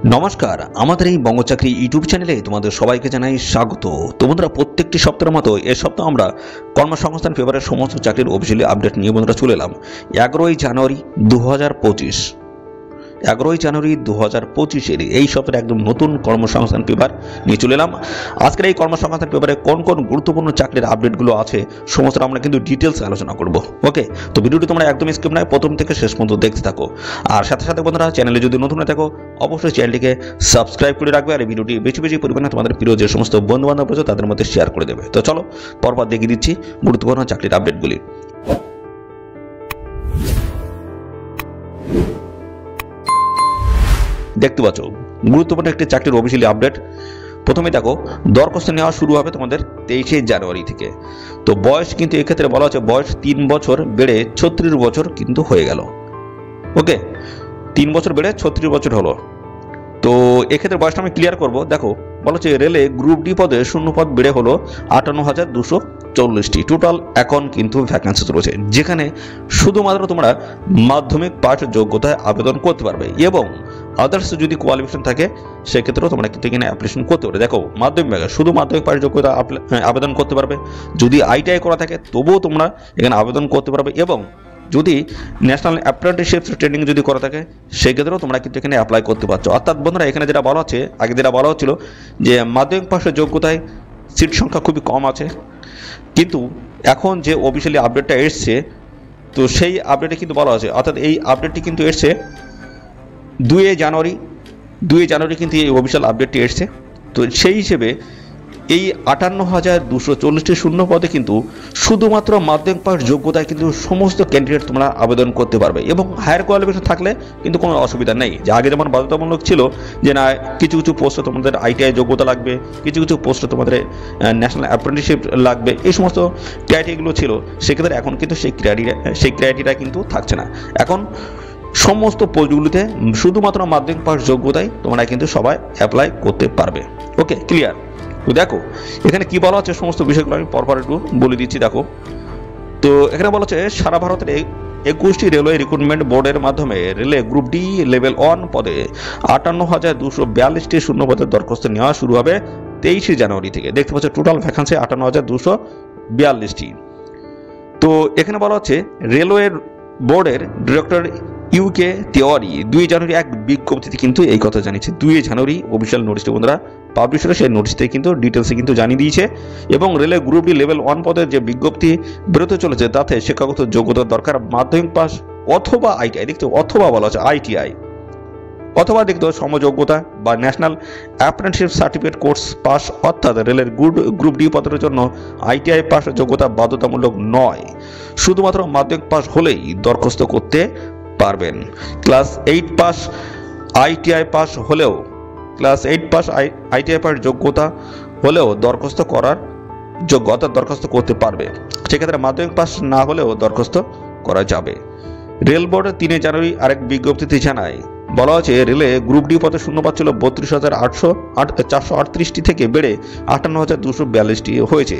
নমস্কার, আমাদের এই বঙ্গচাকরি ইউটিউব চ্যানেলে তোমাদের সবাইকে জানাই স্বাগত। তো বন্ধুরা, প্রত্যেকটি সপ্তাহের মতো এ সপ্তাহ আমরা কর্মসংস্থান পেপারের সমস্ত চাকরির অফিসিয়ালি আপডেট নিয়ে বন্ধুরা চলে এলাম 11ই জানুয়ারি 2025। 11ই জানুয়ারি 2025-এর এই সপ্তাহে একদম নতুন কর্মসংস্থান পেপার নিয়ে চলে এলাম। আজকের এই কর্মসংস্থান পেপারে কোন কোন গুরুত্বপূর্ণ চাকরির আপডেটগুলো আছে সমস্ত আমরা কিন্তু ডিটেলস আলোচনা করব। ওকে, তো ভিডিওটি তোমরা একদম স্কিপ নয়, প্রথম থেকে শেষ পর্যন্ত দেখতে থাকো। আর সাথে সাথে বন্ধুরা, চ্যানেলে যদি নতুন হয়ে থাকো অবশ্যই চ্যানেলটিকে সাবস্ক্রাইব করে রাখবে, আর এই ভিডিওটি বেশি বেশি পরিমাণে তোমাদের প্রিয় যে সমস্ত বন্ধু বান্ধব রয়েছে তাদের মধ্যে শেয়ার করে দেবে। তো চলো পরপর দেখিয়ে দিচ্ছি গুরুত্বপূর্ণ চাকরির আপডেটগুলি। দেখতে পাচ্ছ গুরুত্বপূর্ণ একটি চাকরির অফিসিয়ালি আপডেট। প্রথমে দেখো, দরখাস্ত নেওয়া শুরু হবে তোমাদের 23শে জানুয়ারি থেকে। তো বয়স কিন্তু এক্ষেত্রে বলা হচ্ছে বয়স 3 বছর বেড়ে 36 বছর কিন্তু হয়ে গেল। ওকে, 3 বছর বেড়ে 36 বছর হলো। তো এক্ষেত্রে বয়সটা আমি ক্লিয়ার করব। দেখো, বলা হচ্ছে রেলে গ্রুপ ডি পদে শূন্য পদ বেড়ে হলো 58,240টি। টোটাল এখন কিন্তু ভ্যাকেন্সি রয়েছে, যেখানে শুধুমাত্র তোমরা মাধ্যমিক পাস যোগ্যতায় আবেদন করতে পারবে, এবং আদার্স যদি কোয়ালিফিকেশন থাকে সেক্ষেত্রেও তোমরা কিন্তু এখানে অ্যাপ্লিকেশন করতে পারবে। দেখো, শুধু মাধ্যমিক পাস যোগ্যতা আবেদন করতে পারবে। যদি আইটিআই করা থাকে তবুও তোমরা এখানে আবেদন করতে পারবে, এবং যদি ন্যাশনাল অ্যাপ্রেন্টিসশিপ ট্রেনিং যদি করা থাকে সেক্ষেত্রেও তোমরা কিন্তু এখানে অ্যাপ্লাই করতে পারছো। অর্থাৎ বন্ধুরা, এখানে যেটা বলা হচ্ছে, আগে যেটা বলা হচ্ছিল যে মাধ্যমিক পাশের যোগ্যতায় সিট সংখ্যা খুবই কম আছে, কিন্তু এখন যে অফিসিয়ালি আপডেটটা এসছে তো সেই আপডেটে কিন্তু বলা আছে, অর্থাৎ এই আপডেটটি কিন্তু এসছে 2 জানুয়ারি কিন্তু এই অফিসিয়াল আপডেটটি এসছে। তো সেই হিসেবে এই 58,240টি শূন্য পদে কিন্তু শুধুমাত্র মাধ্যমিক পাস যোগ্যতায় কিন্তু সমস্ত ক্যান্ডিডেট তোমরা আবেদন করতে পারবে, এবং হায়ার কোয়ালিফিকেশন থাকলে কিন্তু কোনো অসুবিধা নেই। যে আগে যেমন বাধ্যতামূলক ছিল যে না, কিছু কিছু পোস্টে তোমাদের আইটিআই যোগ্যতা লাগবে, কিছু কিছু পোস্টে তোমাদের ন্যাশনাল অ্যাপ্রেন্টিসশিপ লাগবে, এই সমস্ত ক্রাইটেরিয়াগুলো ছিল। সেক্ষেত্রে এখন কিন্তু সেই ক্রাইটেরিয়া কিন্তু থাকছে না। এখন সমস্ত পোস্টগুলিতে শুধুমাত্র মাধ্যমিক পাস যোগ্যতায় তোমরা কিন্তু সবাই অ্যাপ্লাই করতে পারবে। ওকে, ক্লিয়ার? তো দেখো, এখানে কি বলা হচ্ছে সমস্ত বিষয়গুলো আমি পরপর একটু বলে দিচ্ছি। দেখো, তো এখানে বলা হচ্ছে সারা ভারতের 21টি রেলওয়ে রিক্রুটমেন্ট বোর্ডের মাধ্যমে রেলে গ্রুপ ডি লেভেল 1 পদে 58,242টি শূন্য পদের দরখাস্ত নেওয়া শুরু হবে 23শে জানুয়ারি থেকে। দেখতে পাচ্ছ টোটাল ভ্যাকেন্সি 58,242টি। তো এখানে বলা হচ্ছে রেলওয়ে বোর্ডের ডিরেক্টর ইউকে তেওয়ারি 2 জানুয়ারি এক বিজ্ঞপ্তিতে কিন্তু এই কথা জানিয়েছে। 2 জানুয়ারি অফিসিয়াল নোটিশটা বন্ধুরা পাবলিশ হলে সেই নোটিশতে কিন্তু ডিটেলসে কিন্তু জানিয়ে দিয়েছে, এবং রেলে গ্রুপ ডি লেভেল 1 পদের যে বিজ্ঞপ্তি বেরোতে চলেছে তাতে শিক্ষাগত যোগ্যতার দরকার মাধ্যমিক পাস অথবা আইটিআই। দেখতে, অথবা বলা হচ্ছে আইটিআই, অথবা দেখতে সমযোগ্যতা বা national apprenticeship certificate course pass. অর্থাৎ রেলের গ্রুপ ডি পদের জন্য আইটিআই পাস যোগ্যতা বাধ্যতামূলক নয়, শুধুমাত্র মাধ্যমিক পাস হলেই দরখাস্ত করতে পারবেন। ক্লাস 8 পাস আইটিআই পাস হলেও আইটিআই পাস যোগ্যতা হলেও দরখাস্ত করার যোগ্য, অর্থাৎ দরখাস্ত করতে পারবে। সেক্ষেত্রে মাধ্যমিক পাস না হলেও দরখাস্ত করা যাবে। রেল বোর্ড 3 জানুয়ারি আরেক বিজ্ঞপ্তিতে জানায়, বলা হচ্ছে রেলে গ্রুপ ডি পদে শূন্যপদ ছিল 32,438টি থেকে বেড়ে 58,242টি হয়েছে।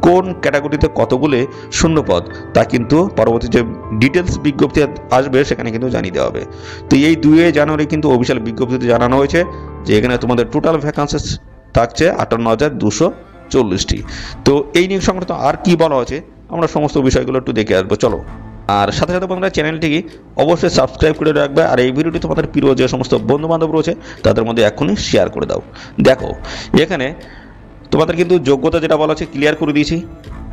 কোন ক্যাটাগরিতে কতগুলো শূন্যপদ তা কিন্তু পরবর্তী যে ডিটেলস বিজ্ঞপ্তি আসবে সেখানে কিন্তু জানিয়ে দেওয়া হবে। তো এই 2 জানুয়ারি কিন্তু অফিসিয়াল বিজ্ঞপ্তিতে জানানো হয়েছে যে এখানে তোমাদের টোটাল ভ্যাকান্সি থাকছে 58,240টি। তো এই নিয়োগ সংক্রান্ত আর কি বলা হয়েছে আমরা সমস্ত বিষয়গুলো একটু দেখে আসবো। চলো, আর সাথে সাথে তোমরা চ্যানেলটিকে অবশ্যই সাবস্ক্রাইব করে রাখবে, আর এই ভিডিওটি তোমাদের প্রিয় যে সমস্ত বন্ধু বান্ধব রয়েছে তাদের মধ্যে এখনই শেয়ার করে দাও। দেখো, এখানে তোমাদের কিন্তু যোগ্যতা যেটা বলা হচ্ছে ক্লিয়ার করে দিয়েছি।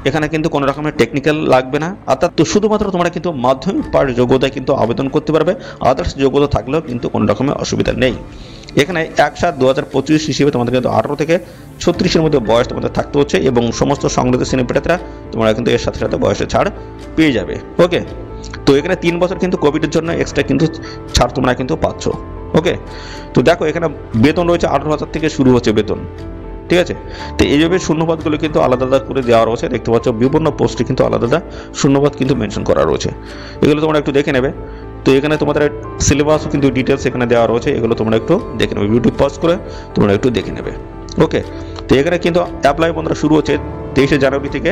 এখানে কিন্তু কোনো রকমের টেকনিক্যাল লাগবে না, অর্থাৎ তো শুধুমাত্র তোমরা কিন্তু মাধ্যমিক পাস যোগ্যতায় কিন্তু আবেদন করতে পারবে। আদার্স যোগ্যতা থাকলেও কিন্তু কোনো রকমের অসুবিধা নেই। এখানে 1/7/2025 হিসেবে তোমাদের কিন্তু 18 থেকে 36-এর মধ্যে বয়স তোমাদের থাকতে হচ্ছে, এবং সমস্ত সংগ্রহ শ্রেণীপেটারা তোমরা কিন্তু এর সাথে সাথে বয়সে ছাড় পেয়ে যাবে। ওকে, তো এখানে 3 বছর কিন্তু কোভিডের জন্য এক্সট্রা কিন্তু ছাড় তোমরা কিন্তু পাচ্ছ। ওকে, তো দেখো এখানে বেতন রয়েছে 18,000 থেকে শুরু হচ্ছে বেতন, ঠিক আছে? তো এইভাবে শূন্যপদগুলো কিন্তু আলাদা আলাদা করে দেওয়া রয়েছে। দেখতে পাচ্ছ বিভিন্ন পোস্টে কিন্তু আলাদা আলাদা শূন্যপদ কিন্তু মেনশন করা রয়েছে, এগুলো তোমরা একটু দেখে নেবে। তো এখানে তোমাদের সিলেবাসও কিন্তু ডিটেলস এখানে দেওয়া রয়েছে, এগুলো তোমরা একটু দেখে নেবে, ভিডিওটি পজ করে তোমরা একটু দেখে নেবে। ওকে, তো এখানে কিন্তু অ্যাপ্লাই বন্ধুরা শুরু হচ্ছে 23শে জানুয়ারি থেকে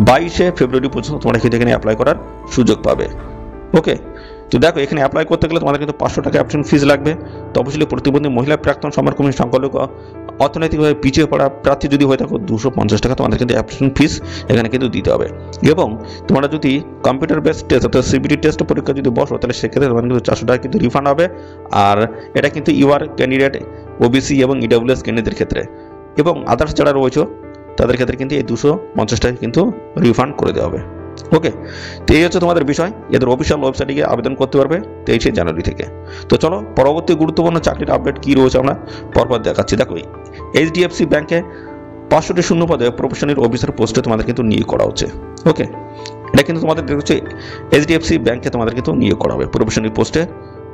22শে ফেব্রুয়ারি পর্যন্ত তোমরা কিন্তু এখানে অ্যাপ্লাই করার সুযোগ পাবে। ওকে, তো দেখো এখানে অ্যাপ্লাই করতে গেলে তোমাদের কিন্তু 500 টাকা অ্যাপ্লিকেশন ফিস লাগবে। তো অবশ্যই প্রতিবন্ধী মহিলা প্রাক্তন সমরকর্মী সংখ্যালঘু অর্থনৈতিকভাবে পিছিয়ে পড়া প্রার্থী যদি হয়ে থাকো 250 টাকা তোমাদের কিন্তু অ্যাপ্লিকেশন ফিস এখানে কিন্তু দিতে হবে। এবং তোমরা যদি কম্পিউটার বেসড টেস্ট অর্থাৎ সিবিটি টেস্ট পরীক্ষা যদি বসো তাহলে সেক্ষেত্রে তোমাদের কিন্তু 400 টাকা কিন্তু রিফান্ড হবে। আর এটা কিন্তু ইউআর ক্যান্ডিডেট, ওবিসি এবং ইডব্লিউএস ক্যান্ডিডেটের ক্ষেত্রে, এবং আদার্স যারা রয়েছে তাদের ক্ষেত্রে কিন্তু এই 250 টাকা কিন্তু রিফান্ড করে দেওয়া হবে। ওকে, তো এই হচ্ছে তোমাদের বিষয়। এদের অফিসিয়াল ওয়েবসাইটে গিয়ে আবেদন করতে পারবে 23শে জানুয়ারি থেকে। তো চলো পরবর্তী গুরুত্বপূর্ণ চাকরির আপডেট কী রয়েছে আমরা পরপর দেখাচ্ছি। দেখো এইচডিএফসি ব্যাংকে 500টি শূন্য পদে প্রফেশনাল অফিসার পোস্টে তোমাদের কিন্তু নিয়োগ করা হচ্ছে। ওকে, এটা কিন্তু তোমাদের দেখছে এইচডিএফসি ব্যাংকে তোমাদের কিন্তু নিয়োগ করা হবে প্রফেশনাল পোস্টে।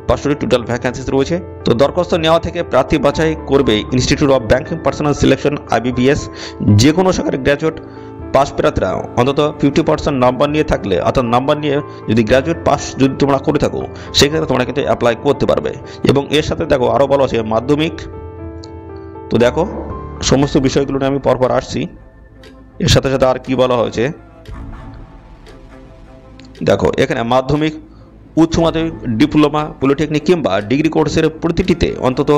500টি টোটাল ভ্যাকেন্সিস রয়েছে। তো দরখাস্ত নেওয়া থেকে প্রার্থী বাছাই করবে institute of banking personal selection IBPS। যে কোনো শাখার গ্র্যাজুয়েট পাস প্রার্থীরা অন্তত 50% নাম্বার নিয়ে থাকলে, অর্থাৎ নাম্বার নিয়ে যদি গ্র্যাজুয়েট পাস যদি তোমরা করে থাকো সেক্ষেত্রে তোমরা কিন্তু অ্যাপ্লাই করতে পারবে। এবং এর সাথে দেখো আরও বলা আছে মাধ্যমিক। তো দেখো সমস্ত বিষয়গুলো নিয়ে আমি পরপর আসছি। এর সাথে সাথে আর কি বলা হয়েছে দেখো, এখানে মাধ্যমিক, উচ্চ মাধ্যমিক, ডিপ্লোমা, পলিটেকনিক কিংবা ডিগ্রি কোর্সের প্রতিটিতে অন্তত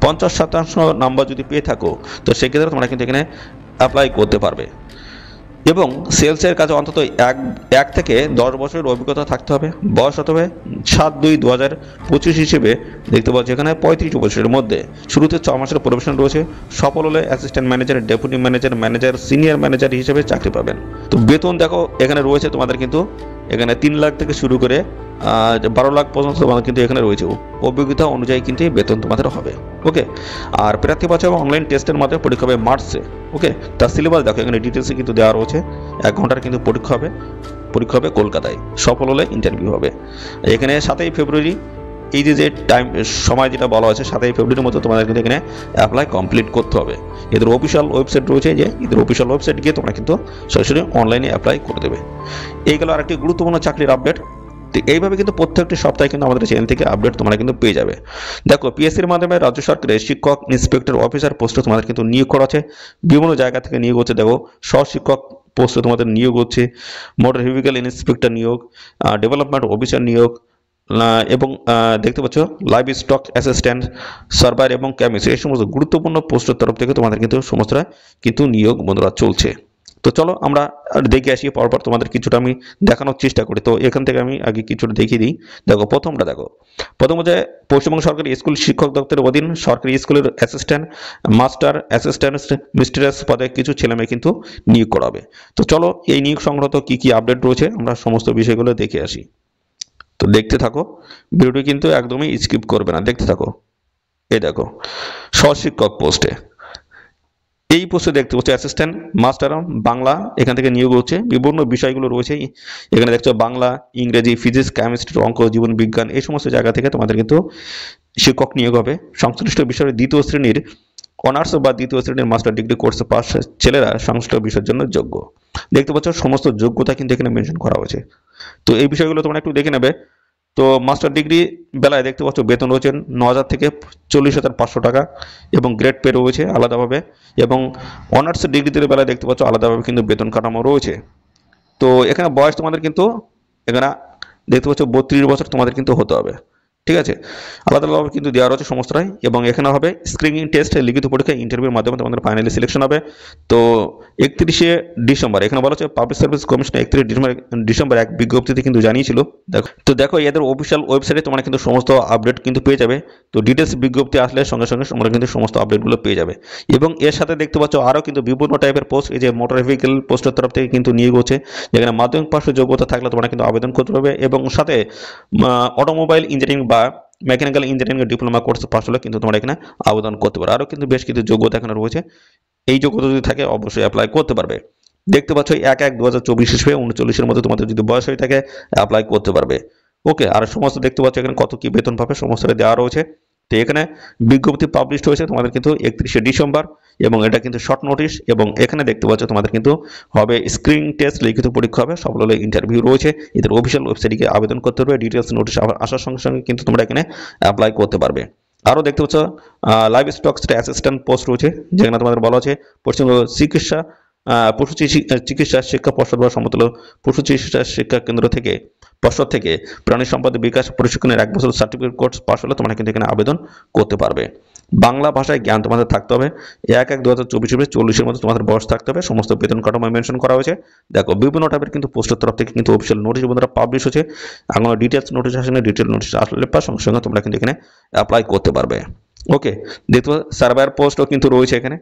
50% নাম্বার যদি পেয়ে থাকো তো সেক্ষেত্রে তোমরা কিন্তু এখানে অ্যাপ্লাই করতে পারবে। এবং সেলসের কাছে অন্তত 1 থেকে 10 বছরের অভিজ্ঞতা থাকতে হবে। বয়স হতে হবে 7/2/2025 হিসেবে দেখতে পাচ্ছি এখানে 35 বছরের মধ্যে। শুরুতে 6 মাসের প্রবেশন রয়েছে। সফল হলে assistant manager, deputy manager, manager, senior manager হিসেবে চাকরি পাবেন। তো বেতন দেখো এখানে রয়েছে তোমাদের কিন্তু এখানে 3 লাখ থেকে শুরু করে 12 লাখ পর্যন্ত তোমাদের কিন্তু এখানে রয়েছে। অভিজ্ঞতা অনুযায়ী কিন্তু বেতন তোমাদের হবে। ওকে, আর প্রার্থী বাছাই অনলাইন টেস্টের মাধ্যমে পরীক্ষা হবে মার্চে। ওকে, তার সিলেবাস দেখো এখানে ডিটেলসে কিন্তু দেওয়া রয়েছে। 1 ঘন্টার কিন্তু পরীক্ষা হবে কলকাতায়। সফল হলে ইন্টারভিউ হবে। এখানে 7ই ফেব্রুয়ারি এই যে টাইম সময় যেটা বলা হয়েছে 7ই ফেব্রুয়ারির মধ্যে তোমাদের কিন্তু এখানে অ্যাপ্লাই কমপ্লিট করতে হবে। এদের অফিসিয়াল ওয়েবসাইট রয়েছে, যে এদের অফিসিয়াল ওয়েবসাইট গিয়ে তোমরা কিন্তু সরাসরি অনলাইনে অ্যাপ্লাই করে দেবে। এইগুলো আরেকটি গুরুত্বপূর্ণ চাকরির আপডেট। তো এইভাবে কিন্তু প্রত্যেকটি সপ্তাহে কিন্তু আমাদের চ্যানেল থেকে আপডেট তোমরা কিন্তু পেয়ে যাবে। দেখো পিএসসির মাধ্যমে রাজ্য সরকারের শিক্ষক, ইন্সপেক্টর, অফিসার পোস্টে তোমাদের কিন্তু নিয়োগ করা আছে। বিভিন্ন জায়গা থেকে নিয়োগ হচ্ছে। দেখো সহশিক্ষক পোস্টে তোমাদের নিয়োগ হচ্ছে, মোটর ভেহিকল ইন্সপেক্টর নিয়োগ, ডেভেলপমেন্ট অফিসার নিয়োগ, এবং দেখতে পাচ্ছ লাইভ স্টক অ্যাসিস্ট্যান্ট, সার্ভার এবং কেমিস্ট, এই সমস্ত গুরুত্বপূর্ণ পোস্টের তরফ থেকে তোমাদের কিন্তু সমস্তটা কিন্তু নিয়োগ বন্ধুরা চলছে। তো চলো আমরা দেখে আসি পরপর, তোমাদের কিছুটা আমি দেখানোর চেষ্টা করি। তো এখান থেকে আমি আগে কিছুটা দেখিয়ে দিই। দেখো প্রথম হচ্ছে পশ্চিমবঙ্গ সরকারি স্কুল শিক্ষক দপ্তরের অধীন সরকারি স্কুলের অ্যাসিস্ট্যান্ট, মাস্টার, অ্যাসিস্ট্যান্ট, মিস্ট্রেস পদে কিছু ছেলেমেয়ে কিন্তু নিয়োগ করা হবে। তো চলো এই নিয়োগ সংক্রান্ত কি কি আপডেট রয়েছে আমরা সমস্ত বিষয়গুলো দেখে আসি। তো দেখতে থাকো, ভিডিওটি কিন্তু একদমই স্কিপ করবে না, দেখতে থাকো। এই দেখো সহশিক্ষক পোস্টে, এই পোস্টে দেখতে পাচ্ছ অ্যাসিস্ট্যান্ট মাস্টার বাংলা, এখান থেকে নিয়োগ হচ্ছে। বিভিন্ন বিষয়গুলো রয়েছে এখানে দেখছো, বাংলা, ইংরেজি, ফিজিক্স, কেমিস্ট্রি, অঙ্ক, জীবন বিজ্ঞান, এই সমস্ত জায়গা থেকে তোমাদের কিন্তু শিক্ষক নিয়োগ হবে। সংশ্লিষ্ট বিষয়ের 2য় শ্রেণীর অনার্স বা 2য় শ্রেণীর মাস্টার ডিগ্রি কোর্সে পাস ছেলেরা সংশ্লিষ্ট বিষয়ের জন্য যোগ্য। দেখতে পাচ্ছ সমস্ত যোগ্যতা কিন্তু এখানে মেনশন করা হয়েছে। তো এই বিষয়গুলো তোমরা একটু দেখে নেবে। তো মাস্টার ডিগ্রি বেলায় দেখতে পাচ্ছ বেতন রয়েছে 9,000 থেকে 40,500 টাকা, এবং গ্রেড পে রয়েছে আলাদাভাবে। এবং অনার্স ডিগ্রিদের বেলায় দেখতে পাচ্ছ আলাদাভাবে কিন্তু বেতন কাঠামো রয়েছে। তো এখানে বয়স তোমাদের কিন্তু এখানে দেখতে পাচ্ছ 32 বছর তোমাদের কিন্তু হতে হবে। ঠিক আছে, আলাদাভাবে কিন্তু দেওয়া রয়েছে সমস্তটাই। এবং এখানে হবে স্ক্রিনিং টেস্ট, লিখিত পরীক্ষা, ইন্টারভিউর মাধ্যমে তোমাদের ফাইনালি সিলেকশন হবে। তো 31শে ডিসেম্বর এখানে বলা হচ্ছে পাবলিক সার্ভিস কমিশন 31 ডিসেম্বর এক বিজ্ঞপ্তিতে কিন্তু জানিয়েছিল। দেখো এদের অফিসিয়াল ওয়েবসাইটে তোমরা কিন্তু সমস্ত আপডেট কিন্তু পেয়ে যাবে। তো ডিটেলস বিজ্ঞপ্তি আসলে সঙ্গে সঙ্গে তোমরা কিন্তু সমস্ত আপডেটগুলো পেয়ে যাবে। এবং এর সাথে দেখতে পাচ্ছ আরও কিন্তু বিভিন্ন টাইপের পোস্ট, এই যে মোটর ভেহিকল পোস্টের তরফ থেকে কিন্তু নিয়োগ হচ্ছে, যেখানে মাধ্যমিক পাশের যোগ্যতা থাকলে তোমরা কিন্তু আবেদন করতে পারবে। এবং সাথে অটোমোবাইল ইঞ্জিনিয়ারিং বা mechanical engineering diploma course pass হলে কিন্তু তোমরা এখানে আবেদন করতে পারো। আরও কিন্তু বেশ কিছু যোগ্যতা এখানে রয়েছে। এই যোগ্যতা যদি থাকে অবশ্যই অ্যাপ্লাই করতে পারবে। দেখতে পাচ্ছ 1/1/2024 হিসেবে 39-এর মধ্যে তোমাদের যদি বয়স হয়ে থাকে অ্যাপ্লাই করতে পারবে। ওকে, আর সমস্ত দেখতে পাচ্ছ এখানে কত কি বেতন পাবে সমস্তটা দেওয়া রয়েছে। তো এখানে বিজ্ঞপ্তি পাবলিশ হয়েছে তোমাদের কিন্তু 31শে ডিসেম্বর, এবং এটা কিন্তু শর্ট নোটিশ। এবং এখানে দেখতে পাচ্ছ তোমাদের কিন্তু হবে স্ক্রিনিং টেস্ট, লিখিত পরীক্ষা হবে, সফল হলে ইন্টারভিউ রয়েছে। এদের অফিসিয়াল ওয়েবসাইটে আবেদন করতে হবে। ডিটেলস নোটিশ আসার সঙ্গে সঙ্গে কিন্তু তোমরা এখানে অ্যাপ্লাই করতে পারবে। আরও দেখতে পাচ্ছ লাইভ স্টক অ্যাসিস্ট্যান্ট পোস্ট রয়েছে, যেখানে তোমাদের বলা আছে পশ্চিমবঙ্গ চিকিৎসা পশু চিকিৎসা শিক্ষা পর্ষদ বা সমতুল্য পশু চিকিৎসা শিক্ষা কেন্দ্র থেকে পর্ষদ থেকে প্রাণী সম্পদ বিকাশ প্রশিক্ষণের 1 বছর সার্টিফিকেট কোর্স পাশ হলে তোমরা কিন্তু এখানে আবেদন করতে পারবে। বাংলা ভাষায় জ্ঞান তোমাদের থাকতে হবে। 1/1/2024 40-এর মধ্যে তোমাদের বয়স থাকতে হবে। সমস্ত বেতন কাঠামো মেনশন করা হয়েছে। দেখো বিভিন্ন টাইপের কিন্তু পোস্টের তরফ থেকে কিন্তু অফিসিয়াল নোটিশ বন্ধুরা পাবলিশ হচ্ছে। এখনো ডিটেলস নোটিশ আসেনি, ডিটেল নোটিশ আসলে পর সঙ্গে সঙ্গে তোমরা কিন্তু এখানে অ্যাপ্লাই করতে পারবে। ওকে, দেখো সার্ভার পোস্টও কিন্তু রয়েছে এখানে।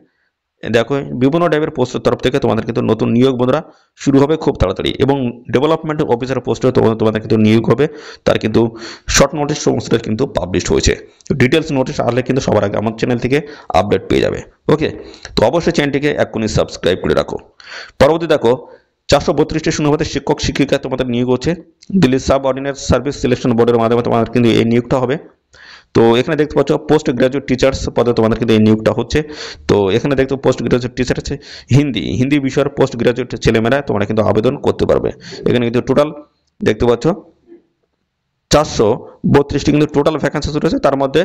দেখো বিভিন্ন টাইপের পোস্টের তরফ থেকে তোমাদের কিন্তু নতুন নিয়োগ বন্ধুরা শুরু হবে খুব তাড়াতাড়ি, এবং ডেভেলপমেন্ট অফিসার পোস্টে তোমাদের কিন্তু নিয়োগ হবে। তার কিন্তু শর্ট নোটিশ সমস্তটা কিন্তু পাবলিশ হয়েছে। ডিটেলস নোটিশ আসলে কিন্তু সবার আগে আমার চ্যানেল থেকে আপডেট পেয়ে যাবে। ওকে, তো অবশ্যই চ্যানেলটিকে এক্ষুনি সাবস্ক্রাইব করে রাখো। পরবর্তী দেখো 432টি শূন্যপদে শিক্ষক শিক্ষিকা তোমাদের নিয়োগ হচ্ছে। Delhi sub ordinance service selection বোর্ডের মাধ্যমে তোমাদের কিন্তু এই নিয়োগটা হবে। তো এখানে দেখতে পাচ্ছ পোস্ট গ্রাজুয়েট টিচার্স পদে তোমাদের কিন্তু এই নিয়োগটা হচ্ছে। তো এখানে দেখতে পোস্ট গ্রাজুয়েট টিচার আছে হিন্দি বিষয়ের পোস্ট গ্রাজুয়েট ছেলেমেয়েরা তোমরা কিন্তু আবেদন করতে পারবে। এখানে কিন্তু টোটাল দেখতে পাচ্ছ 432টি কিন্তু টোটাল ভ্যাকান্সিস রয়েছে। তার মধ্যে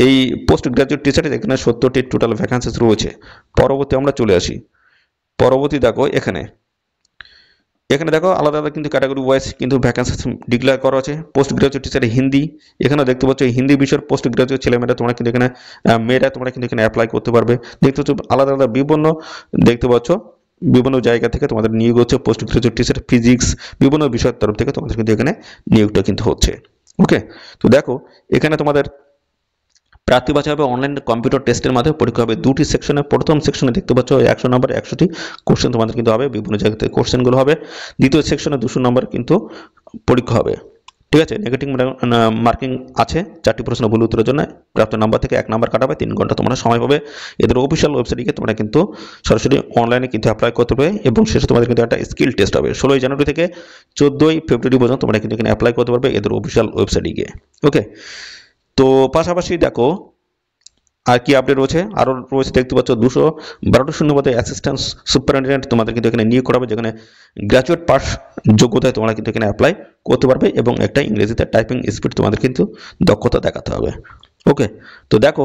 এই পোস্ট গ্রাজুয়েট টিচারের এখানে 70টি টোটাল ভ্যাকান্সিস রয়েছে। পরবর্তী আমরা চলে আসি। পরবর্তী দেখো এখানে দেখো আলাদা আলাদা কিন্তু ক্যাটাগরি ওয়াইজ কিন্তু ভ্যাকান্সি ডিক্লেয়ার করা আছে। পোস্ট গ্রাজুয়েট টিচারে হিন্দি, এখানেও দেখতে পাচ্ছ হিন্দি বিষয়ের পোস্ট গ্রাজুয়েট ছেলেমেয়েরা তোমরা কিন্তু এখানে মেয়েরা তোমরা কিন্তু এখানে অ্যাপ্লাই করতে পারবে। দেখতে পাচ্ছ আলাদা আলাদা বিভিন্ন দেখতে পাচ্ছ বিভিন্ন জায়গা থেকে তোমাদের নিয়োগ হচ্ছে। পোস্ট গ্রাজুয়েট টিচার ফিজিক্স বিভিন্ন বিষয়ের তরফ থেকে তোমাদের কিন্তু এখানে নিয়োগটা কিন্তু হচ্ছে। ওকে, তো দেখো এখানে তোমাদের প্রার্থী বাছাই হবে অনলাইন কম্পিউটার টেস্টের মাধ্যমে। পরীক্ষা হবে 2টি সেকশনে। প্রথম সেকশনে দেখতে পাচ্ছ 100 নম্বর 100টি কোশ্চেন তোমাদের কিন্তু হবে, বিভিন্ন জায়গা থেকে কোশ্চেনগুলো হবে। দ্বিতীয় সেকশনে 200 নম্বর কিন্তু পরীক্ষা হবে। ঠিক আছে, নেগেটিভ মার্কিং আছে। 4টি প্রশ্ন ভুল উত্তরের জন্য প্রাপ্ত নাম্বার থেকে 1 নাম্বার কাটাবে। 3 ঘন্টা তোমরা সময় পাবে। এদের অফিসিয়াল ওয়েবসাইটে তোমরা কিন্তু সরাসরি অনলাইনে কিন্তু অ্যাপ্লাই করতে পারবে, এবং শেষে তোমাদের কিন্তু একটা স্কিল টেস্ট হবে 16 জানুয়ারি থেকে 14 ফেব্রুয়ারি পর্যন্ত তোমরা কিন্তু এখানে অ্যাপ্লাই করতে পারবে এদের অফিসিয়াল ওয়েবসাইটে গিয়ে। ওকে, তো পাশাপাশি দেখো আর কি আপডেট রয়েছে, আরও রয়েছে দেখতে পাচ্ছ 212টি শূন্যপদে অ্যাসিস্ট্যান্ট সুপারিনটেন্ডেন্ট তোমাদের কিন্তু এখানে নিয়োগ করা হবে, যেখানে গ্র্যাজুয়েট পাস যোগ্যতায় তোমরা কিন্তু এখানে অ্যাপ্লাই করতে পারবে, এবং একটা ইংরেজিতে টাইপিং স্পিড তোমাদের কিন্তু দক্ষতা দেখাতে হবে। ওকে, তো দেখো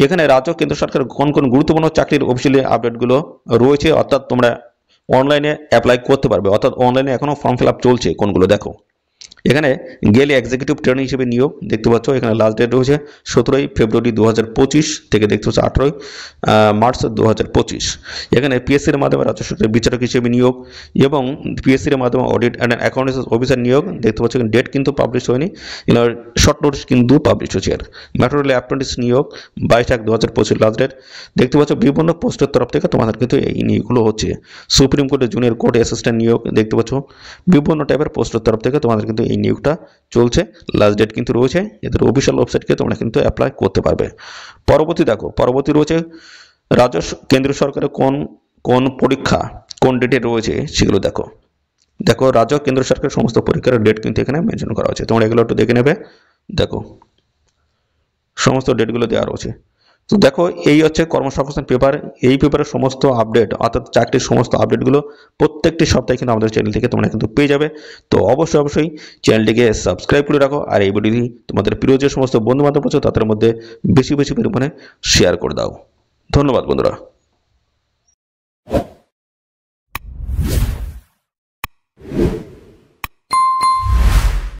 এখানে রাজ্য কেন্দ্র সরকারের কোন কোন গুরুত্বপূর্ণ চাকরির অফিসিয়ালি আপডেটগুলো রয়েছে, অর্থাৎ তোমরা অনলাইনে অ্যাপ্লাই করতে পারবে, অর্থাৎ অনলাইনে এখনও ফর্ম ফিল আপ চলছে। কোনগুলো দেখো, এখানে গেলে এক্সিকিউটিভ ট্রেনিং হিসেবে নিয়োগ দেখতে পাচ্ছ। এখানে লাস্ট ডেট রয়েছে 17 ফেব্রুয়ারি 2025 থেকে দেখতে পাচ্ছ 18 মার্চ 2025। এখানে পিএসসির মাধ্যমে রাজ্য সরকারের বিচারক হিসেবে নিয়োগ, এবং পিএসসির মাধ্যমে অডিট অ্যান্ড অ্যাকাউন্টেন্সি অফিসার নিয়োগ দেখতে পাচ্ছ। ডেট কিন্তু পাবলিশ হয়নি, শর্ট নোটিস কিন্তু পাবলিশ হচ্ছে। আর ম্যাটেরিয়াল অ্যাপ্রেন্টিস নিয়োগ 22/1/2025 লাস্ট ডেট দেখতে পাচ্ছ। বিভিন্ন পোস্টের তরফ থেকে তোমাদের কিন্তু এই নিয়োগগুলো হচ্ছে। সুপ্রিম কোর্টের জুনিয়র কোর্ট অ্যাসিস্ট্যান্ট নিয়োগ দেখতে পাচ্ছ। বিভিন্ন টাইপের পোস্টের তরফ থেকে তোমাদের কিন্তু এই নিয়োগটা চলছে। লাস্ট ডেট কিন্তু রয়েছে। এদের অফিসিয়াল ওয়েবসাইটকে তোমরা কিন্তু অ্যাপ্লাই করতে পারবে। পরবর্তী দেখো, পরবর্তী রয়েছে রাজ্য কেন্দ্রীয় সরকারের কোন কোন পরীক্ষা কোন ডেটে রয়েছে সেগুলো দেখো। রাজ্য কেন্দ্র সরকারের সমস্ত পরীক্ষার ডেট কিন্তু এখানে মেনশন করা হয়েছে, তোমরা এগুলো একটু দেখে নেবে। দেখো সমস্ত ডেটগুলো দেওয়া রয়েছে। তো দেখো এই হচ্ছে কর্মসংস্থান পেপার। এই পেপারের সমস্ত আপডেট অর্থাৎ চাকরির সমস্ত আপডেটগুলো প্রত্যেকটি সপ্তাহে কিন্তু আমাদের চ্যানেল থেকে তোমরা কিন্তু পেয়ে যাবে। তো অবশ্যই চ্যানেলটিকে সাবস্ক্রাইব করে রাখো, আর এই ভিডিওটি তোমাদের প্রিয় যে সমস্ত বন্ধু বান্ধব আছে তাদের মধ্যে বেশি বেশি পরিমাণে শেয়ার করে দাও। ধন্যবাদ বন্ধুরা।